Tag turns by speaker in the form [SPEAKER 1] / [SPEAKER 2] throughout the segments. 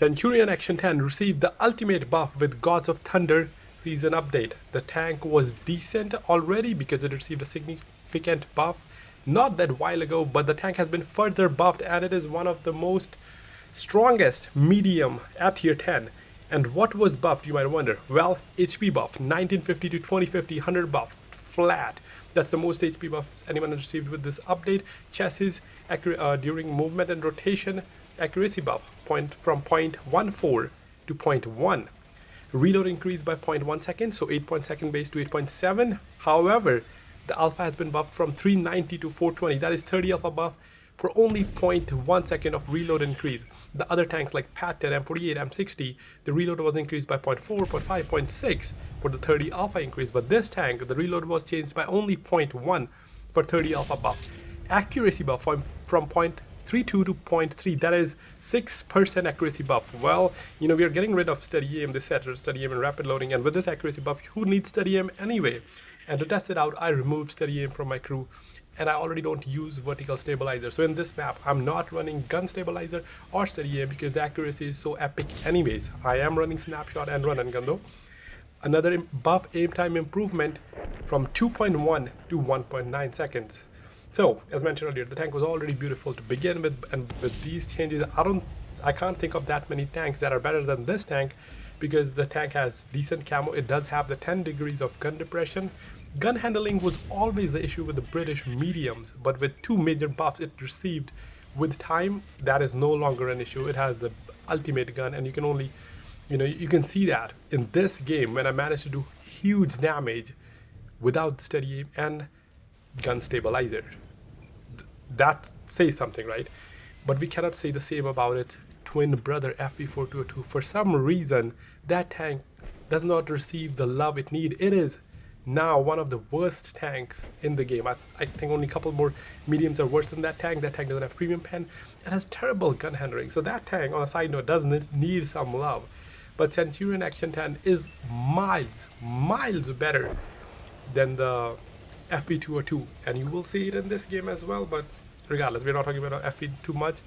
[SPEAKER 1] Centurion Action 10 received the ultimate buff with Gods of Thunder season update. The tank was decent already because it received a significant buff not that while ago, but the tank has been further buffed and it is one of the most strongest medium at tier 10. And what was buffed, you might wonder? Well, HP buff, 1950 to 2050, 100 buff, flat. That's the most HP buffs anyone has received with this update. Chassis during movement and rotation, accuracy buff from 0.14 to 0.1. Reload increased by 0.1 seconds, so 8 second base to 8.7. However, the alpha has been buffed from 390 to 420. That is 30 alpha buff for only 0.1 second of reload increase. The other tanks like PAT-10, M48, M60, the reload was increased by 0.4, 0.5, 0.6 for the 30 alpha increase. But this tank, the reload was changed by only 0.1 for 30 alpha buff. Accuracy buff from 0.32 to 0.3, that is 6% accuracy buff. Well, you know, we are getting rid of steady aim, this set, steady aim and rapid loading, and with this accuracy buff, who needs steady aim anyway? And to test it out, I removed steady aim from my crew, and I already don't use vertical stabilizer. So in this map, I'm not running gun stabilizer or steady aim because the accuracy is so epic anyways. I am running snapshot and run and gun though. Another buff aim time improvement from 2.1 to 1.9 seconds. So, as mentioned earlier, the tank was already beautiful to begin with, and with these changes, I can't think of that many tanks that are better than this tank, because the tank has decent camo. It does have the 10 degrees of gun depression. Gun handling was always the issue with the British mediums, but with two major buffs it received with time, that is no longer an issue. It has the ultimate gun, and you can only, you can see that in this game when I managed to do huge damage without the steady aim and gun stabilizer. That says something, right? But we cannot say the same about its twin brother FP4202. For some reason, that tank does not receive the love it needs. It is now one of the worst tanks in the game. I think only a couple more mediums are worse than that tank. That tank doesn't have premium pen and has terrible gun handling. So that tank, on a side note, doesn't need some love. But Centurion Action 10 is miles better than the FP202, and you will see it in this game as well. But regardless, we're not talking about FP too much.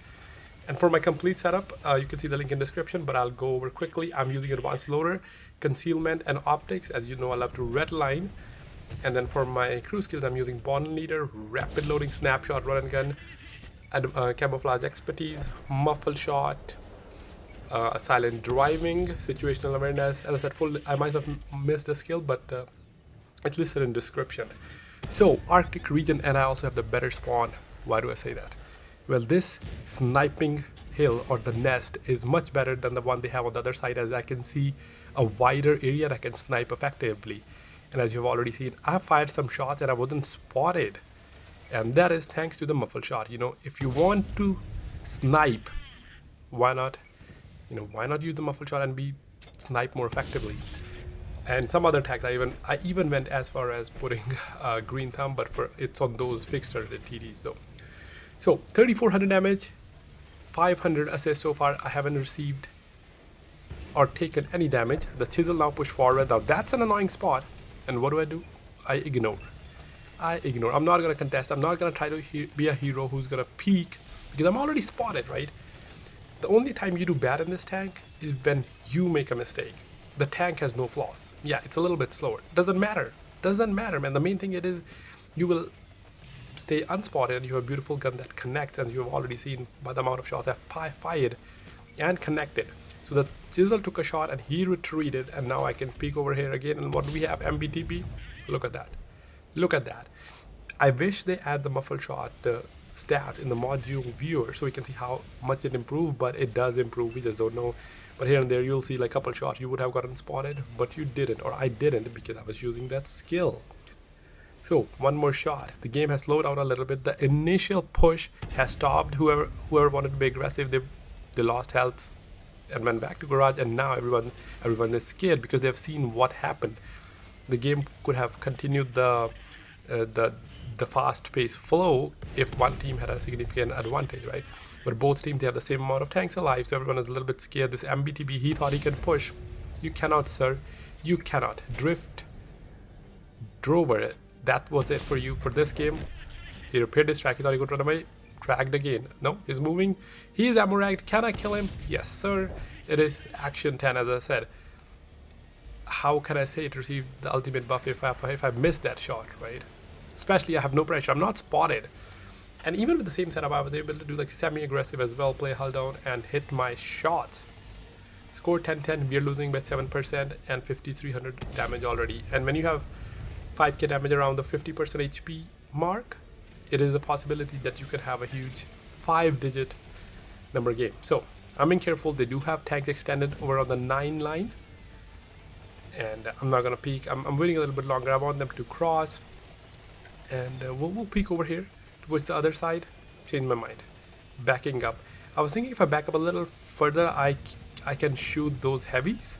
[SPEAKER 1] And for my complete setup, you can see the link in description, but I'll go over quickly. I'm using advanced loader, concealment, and optics. As you know, I love to redline. And then for my crew skills, I'm using bond leader, rapid loading, snapshot, run and gun, and camouflage expertise, muffled shot, silent driving, situational awareness. As I said, I might have missed a skill, but it's listed in description. So Arctic region, and I also have the better spawn. Why do I say that? Well, this sniping hill or the nest is much better than the one they have on the other side, as I can see a wider area and I can snipe effectively. And as you've already seen, I fired some shots and I wasn't spotted, and that is thanks to the muffled shot. If you want to snipe, why not use the muffled shot and snipe more effectively? And some other tags, I even went as far as putting green thumb, but it's on those fixed TDs though. So 3400 damage, 500 assists so far. I haven't received or taken any damage. The chisel now push forward. Now that's an annoying spot, and what do? I ignore. I'm not gonna contest. I'm not gonna try to be a hero who's gonna peek, because I'm already spotted, right? The only time you do bad in this tank is when you make a mistake. The tank has no flaws. Yeah, it's a little bit slower. Doesn't matter, man. The main thing is you will stay unspotted. You have a beautiful gun that connects, and you have already seen by the amount of shots I've fired and connected. So the chisel took a shot and he retreated, and now I can peek over here again. And what do we have? MBTP. Look at that. I wish they add the muffled shot stats in the module viewer so we can see how much it improved, but it does improve. We just don't know. But here and there you'll see like a couple shots you would have gotten spotted, but you didn't, or I didn't, because I was using that skill. So one more shot. The game has slowed down a little bit. The initial push has stopped. Whoever wanted to be aggressive, they lost health and went back to garage, and now everyone is scared because they've seen what happened. The game could have continued the fast-paced flow if one team had a significant advantage, right? But both teams, they have the same amount of tanks alive, so everyone is a little bit scared. This MBTB, he thought he can push. You cannot, sir. You cannot. Drove it. That was it for you for this game. He repaired his track. He thought he could run away. Tracked again. No, he's moving. He is ammo-ragged. Can I kill him? Yes, sir. It is Action 10, as I said. How can I say it received the ultimate buff if I miss that shot, right? Especially I have no pressure, I'm not spotted. And even with the same setup, I was able to do like semi-aggressive as well, play hull down and hit my shots. Score 10-10, we are losing by 7% and 5300 damage already. And when you have 5k damage around the 50% HP mark, it is a possibility that you can have a huge 5-digit number game. So I'm being careful. They do have tanks extended over on the 9 line, and I'm not gonna peek. I'm waiting a little bit longer. I want them to cross, and we'll peek over here towards the other side. Change my mind, backing up. I was thinking if I back up a little further, I can shoot those heavies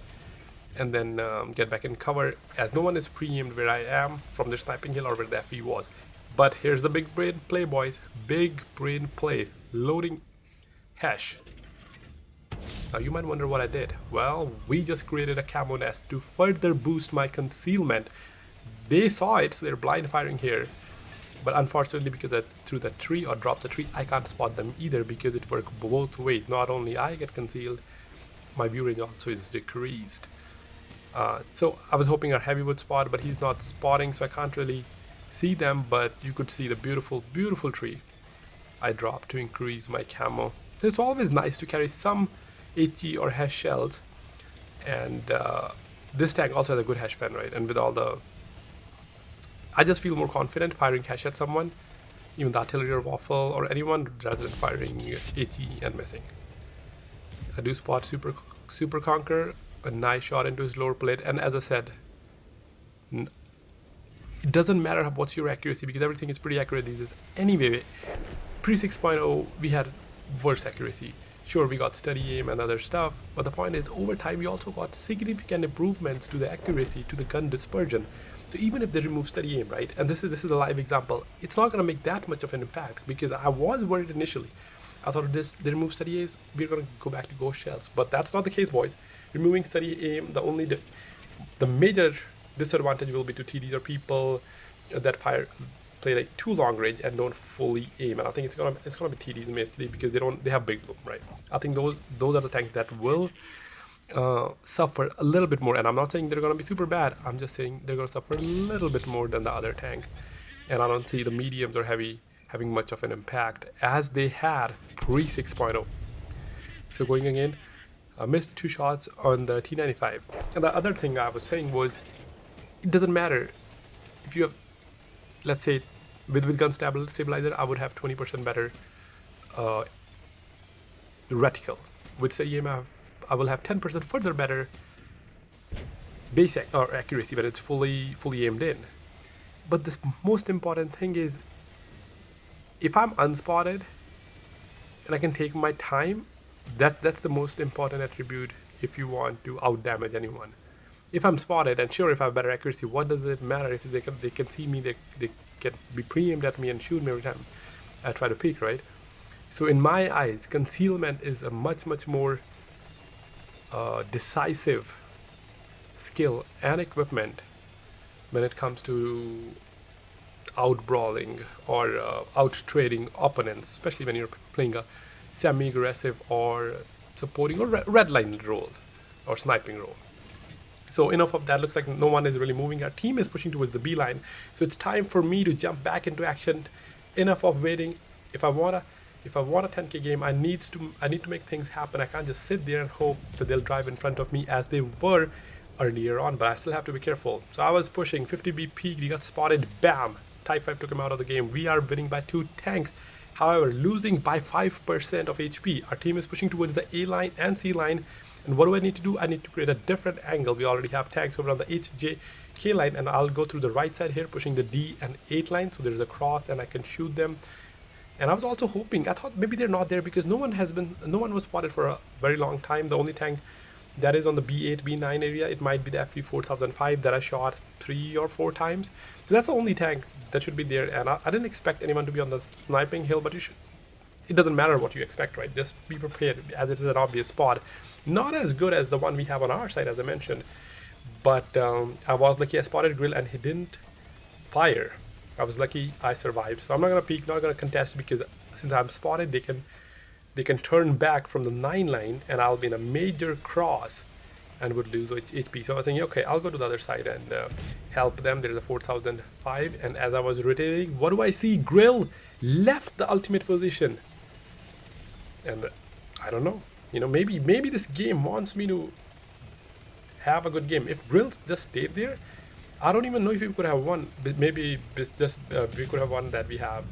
[SPEAKER 1] and then get back in cover, as no one is pre-aimed where I am from the sniping hill or where the FE was. But here's the big brain play, boys. Big brain play. Loading hash. Now you might wonder what I did. Well, we just created a camo nest to further boost my concealment. They saw it, so they're blind firing here. But unfortunately, because I threw the tree or dropped the tree, I can't spot them either, because it works both ways. Not only I get concealed, my view range also is decreased. So I was hoping our heavy would spot, but he's not spotting, so I can't really see them. But you could see the beautiful, beautiful tree I dropped to increase my camo. So it's always nice to carry some HE or hash shells, and this tank also has a good hash pen, right? And with all the, I just feel more confident firing hash at someone, even the artillery or waffle or anyone, rather than firing HE and missing. I do spot Super Conquer, a nice shot into his lower plate, and as I said, it doesn't matter what's your accuracy, because everything is pretty accurate these days. Anyway, pre 6.0 we had worse accuracy. Sure, we got steady aim and other stuff, but the point is, over time we also got significant improvements to the accuracy, to the gun dispersion. So even if they remove steady aim, right, and this is a live example, it's not going to make that much of an impact, because I was worried initially. I thought they remove steady aims, we're going to go back to ghost shells, but that's not the case, boys. Removing steady aim, the major disadvantage will be to TDs or people that play like too long range and don't fully aim, and I think it's gonna be TDs mostly, because they have big bloom, right? I think those are the tanks that will suffer a little bit more, and I'm not saying they're gonna be super bad. I'm just saying they're gonna suffer a little bit more than the other tank, and I don't see the mediums or heavy having much of an impact as they had pre 6.0. So going again, I missed 2 shots on the T95, and the other thing I was saying was, it doesn't matter if you have, let's say, with gun stabilizer, I would have 20% better reticle. With say EM, I will have 10% further better base or accuracy when it's fully aimed in. But the most important thing is, if I'm unspotted and I can take my time, that's the most important attribute if you want to out damage anyone. If I'm spotted, and sure, if I have better accuracy, what does it matter if they can see me, they can be pre-aimed at me and shoot me every time I try to peek, right? So in my eyes, concealment is a much more decisive skill and equipment when it comes to out brawling or out trading opponents, especially when you're playing a semi-aggressive or supporting or red line role or sniping role. So enough of that. Looks like no one is really moving. Our team is pushing towards the B line, so it's time for me to jump back into action. Enough of waiting. If I want a 10k game, I need to make things happen. I can't just sit there and hope that they'll drive in front of me as they were earlier on, but I still have to be careful. So I was pushing 50 BP, he got spotted, bam, Type 5 took him out of the game. We are winning by 2 tanks, however losing by 5% of HP. Our team is pushing towards the A line and C line, and what do I need to do? I need to create a different angle. We already have tanks over on the HJK line, and I'll go through the right side here, pushing the D and 8 line, so there's a cross and I can shoot them. And I was also hoping, I thought maybe they're not there because no one was spotted for a very long time. The only tank that is on the B8, B9 area, it might be the FV 4005 that I shot 3 or 4 times. So that's the only tank that should be there, and I didn't expect anyone to be on the sniping hill, but it doesn't matter what you expect, right? Just be prepared, as it is an obvious spot. Not as good as the one we have on our side, as I mentioned, but I was lucky I spotted Grill and he didn't fire. I was lucky I survived. So I'm not going to peek, not going to contest, because since I'm spotted, they can they can turn back from the 9 line and I'll be in a major cross and would lose HP. So I was thinking, okay, I'll go to the other side and help them. There's a 4005, and as I was rotating, what do I see? Grill left the ultimate position, and I don't know. You know, maybe this game wants me to have a good game. If Grill just stayed there, I don't even know if we could have won. But maybe just we could have won that we have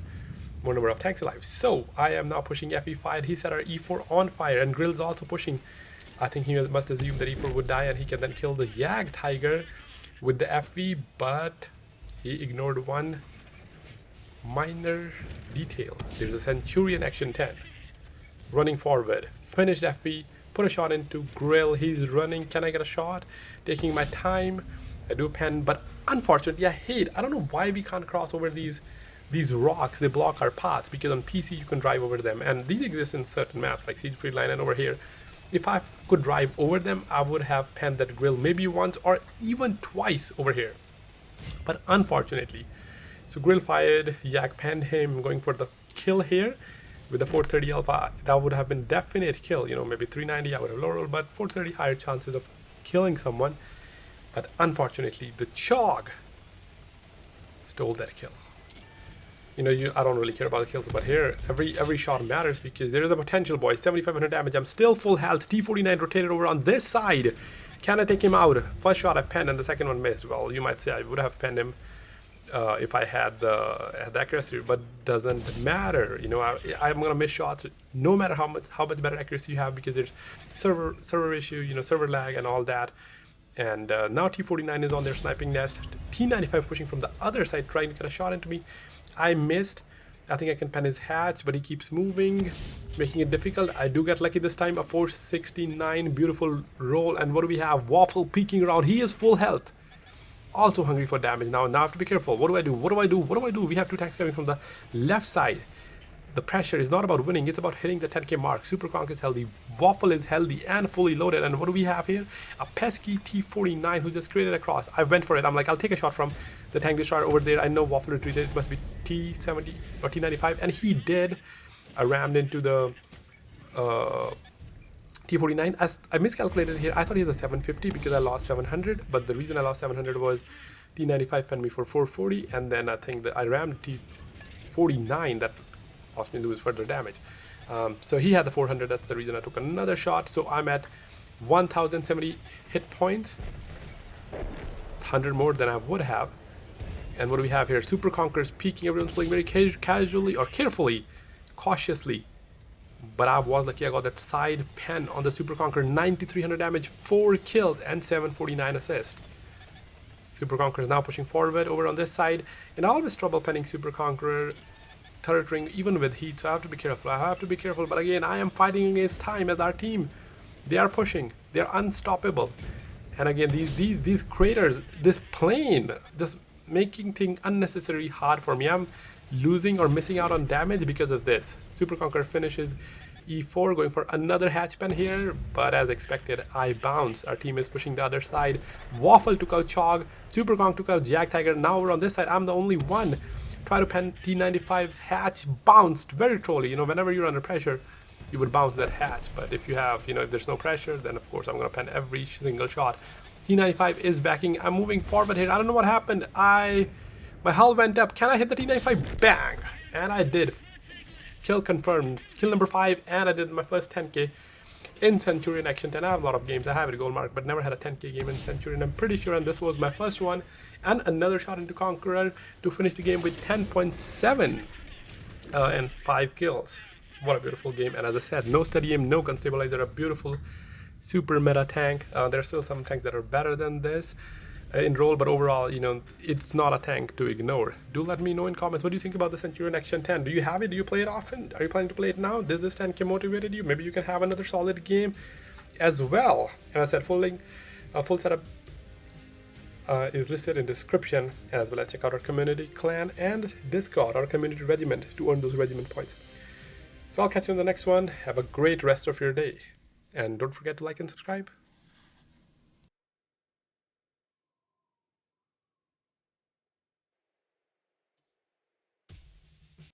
[SPEAKER 1] more number of tanks alive. So I am now pushing FE5. He set our E4 on fire, and Grill's also pushing. I think he must assume that E4 would die and he can then kill the Jag Tiger with the FV, but he ignored one minor detail. There's a Centurion Action 10 running forward. Finished FV, put a shot into Grill. He's running. Can I get a shot? Taking my time. I do pen, but unfortunately I don't know why we can't cross over these rocks. They block our paths, because on PC you can drive over them, and these exist in certain maps like Siege Free Line and over here. If I could drive over them, I would have penned that Grill maybe once or even twice over here. But unfortunately, so Grill fired, Yak penned him, going for the kill here with the 430 Alpha. That would have been definite kill, you know, maybe 390 I would have low roll, but 430 higher chances of killing someone. But unfortunately, the Chog stole that kill. You know, I don't really care about the kills, but here every shot matters, because there is a potential, boys. 7500 damage. I'm still full health. T49 rotated over on this side. Can I take him out? First shot I penned and the second one missed. Well, you might say I would have penned him if I had the accuracy, but doesn't matter. You know, I'm gonna miss shots no matter how much better accuracy you have, because there's server issue, you know, server lag and all that. And now T49 is on their sniping nest. T95 pushing from the other side, trying to get a shot into me. I missed. I think I can pen his hatch, but he keeps moving, making it difficult. I do get lucky this time. A 469, beautiful roll. And what do we have? Waffle peeking around. He is full health. Also hungry for damage. Now I have to be careful. What do I do? What do I do? What do I do? We have two tanks coming from the left side. The pressure is not about winning, it's about hitting the 10k mark. Super Conk is healthy, Waffle is healthy and fully loaded. And what do we have here? A pesky T49 who just created a cross. I went for it. I'm like, I'll take a shot from the tank destroyer over there. I know Waffle retreated. It must be T70 or T95, and he did. I rammed into the T49. As I miscalculated here, I thought he was a 750 because I lost 700, but the reason I lost 700 was T95 penned me for 440, and then I think that I rammed T49 that cost me lose further damage. So he had the 400. That's the reason I took another shot. So I'm at 1070 hit points, 100 more than I would have. And what do we have here? Super Conquerors peeking. Everyone's playing very casually or carefully, cautiously. But I was lucky. I got that side pen on the Super Conqueror. 9300 damage, 4 kills, and 749 assists. Super Conqueror is now pushing forward over on this side, and I always trouble penning Super Conqueror turret ring even with heat, so I have to be careful. But again, I am fighting against time as our team. They are pushing, they're unstoppable. And again, these craters, this plane, just making things unnecessarily hard for me. I'm losing or missing out on damage because of this. Super Conqueror finishes E4, going for another hatch pen here, but as expected, I bounced. Our team is pushing the other side. Waffle took out Chog, Super Conk took out Jag Tiger. Now we're on this side. I'm the only one. Try to pen T95's hatch, bounced very trolly. You know, whenever you're under pressure, you would bounce that hatch. But if you have, you know, if there's no pressure, then of course I'm gonna pen every single shot. T95 is backing. I'm moving forward here. I don't know what happened. My hull went up. Can I hit the T95? Bang! And I did. Kill confirmed. Kill number 5, and I did my first 10k in Centurion Action 10. I have a lot of games. I have a gold mark, but never had a 10k game in Centurion. I'm pretty sure, and this was my first one. And another shot into Conqueror to finish the game with 10.7 and 5 kills. What a beautiful game. And as I said, no steady aim, no gun stabilizer, a beautiful super meta tank. There are still some tanks that are better than this in role, but overall, you know, it's not a tank to ignore. Do let me know in comments, what do you think about the Centurion Action 10? Do you have it? Do you play it often? Are you planning to play it now? Did this 10k motivated you? Maybe you can have another solid game as well. And I said, full link, full setup is listed in description, as well as check out our community, clan, and Discord, our community regiment, to earn those regiment points. So I'll catch you in the next one. Have a great rest of your day, and don't forget to like and subscribe.